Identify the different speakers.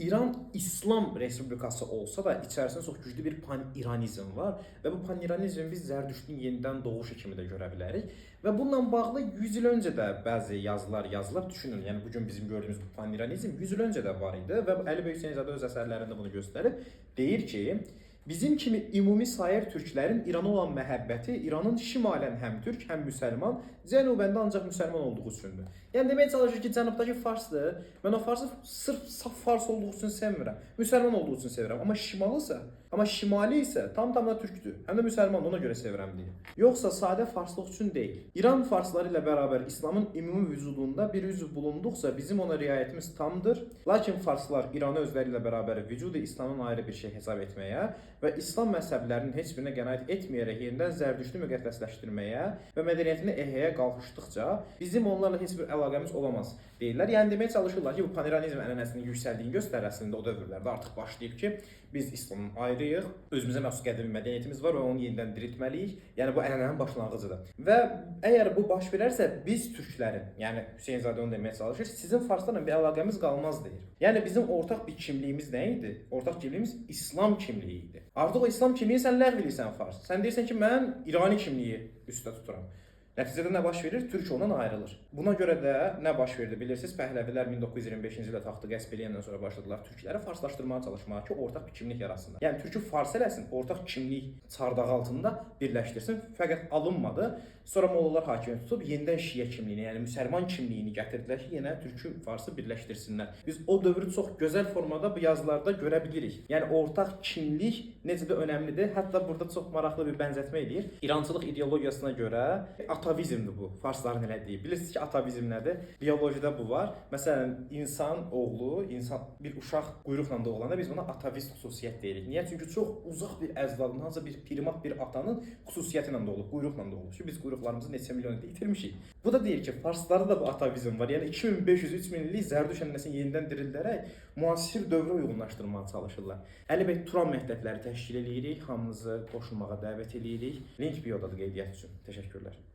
Speaker 1: İran İslam Respublikası olsa da içərisində çox güclü bir pan-İranizm var və bu pan-İranizmi biz Zərdüştün yenidən doğuşu kimi də görə bilərik. Və bununla bağlı 100 il öncə də bəzi yazılar yazılıb. Düşünün, yəni bu gün bizim gördüyümüz bu pan-İranizm 100 il öncə də var idi və Əli Böyük Hüseynzadə öz əsərlərində bunu göstərib. Deyir ki, bizim kimi ümumi sair türklərin İrana olan məhəbbəti İranın şimalən həm türk, həm müsəlman, cənubəndə ancaq müsəlman olduğu üçündür. Yəni demək çalışır ki, cənubdakı farsdır. Mən o farsı sırf saf fars olduğu üçün sevmirəm. Müsəlman olduğu üçün sevirəm. Amma şimali isə tam-tamına türkdür. Həm də müsəlman, ona görə sevirəm deyir. Yoxsa sadə farslıq üçün deyil. İran farsları ilə bərabər İslamın ümumi vücudunda bir üzv bulunduqsa bizim ona riayətimiz tamdır. Lakin farslar İranı özləri ilə bərabər vücudu İslamdan ayrı bir şey hesab etməyə və İslam məzhəblərinin heç birinə qənaət etməyərək yenidən Zərdüştü müqəddəsləşdirməyə və mədəniyyətini ehəyə qalxışdıqca bizim onlarla heç bir əlaqəmiz olamaz deyirlər. Yəni deməyə çalışırlar ki, bu pan-İranizm ənənəsinin yüksəldiyini göstərir əslində o dövrlərdə artıq başlayıb ki, biz İslamdan ayrıyıq, özümüzə məxsus qədimi mədəniyyətimiz var və onu yenidən diriltməliyik. Yəni bu ənənənin başlanğıcıdır. Və əgər bu baş verərsə biz türklərin, yəni Hüseynzadə onu deməyə çalışır, sizin farslarla bir əlaqəmiz qalmaz deyir. Yəni bizim ortaq bir kimliyimiz nə idi? Ortaq kimliyimiz İslam kimliyi idi. Artıq o İslam kimliyi sən ləğv edirsən fars. Sən deyirsən ki, mən İrani kimliyi üstə tuturam. Nəticədə nə baş verir? Türk ondan ayrılır. Buna görə də nə baş verdi bilirsiniz? Pəhləvilər 1925-ci ildə taxtı qəsb edəndən sonra başladılar türkləri farslaşdırmağa çalışmağa ki, ortaq bir kimlik yaratsınlar. Yəni türkü fars eləsin, ortaq kimlik çardağı altında birləşdirsin. Fəqət alınmadı. Sonra mollalar hakimiyyət tutub yenidən şiə kimliyini, yəni müsəlman kimliyini gətirdilər ki, yenə türkü farsı birləşdirsinlər. Biz o dövrü çox gözəl formada bu yazılarda görə bilirik. Yəni ortaq kimlik necə də önəmlidir. Hətta burada çox maraqlı bir bənzətmə edir. İrançılıq ideologiyasına görə atavizmdir bu. Farsların elədiyi. Bilirsiniz ki, atavizm nədir? Biologiyada bu var. Məsələn, insan oğlu, bir uşaq quyruqla doğulanda biz buna atavist xüsusiyyət deyirik. Niyə? Çünki çox uzaq bir əcdadın, hansısa bir primat bir atanın xüsusiyyəti ilə doğulub, quyruqla doğulub. Çünki biz quyruqlarımızı neçə milyon ildə itirmişik. Bu da deyir ki, farslarda da bu atavizm var. Yəni 2500-3000 illik Zərdüş ənənəsini yenidən dirildərək müasir dövrə uyğunlaşdırmağa çalışırlar. Əli bəy Turan məktəbləri təşkil edirik. Hamınızı qoşulmağa dəvət edirik. Link biodadır qeydiyyat üçün. Təşəkkürlər.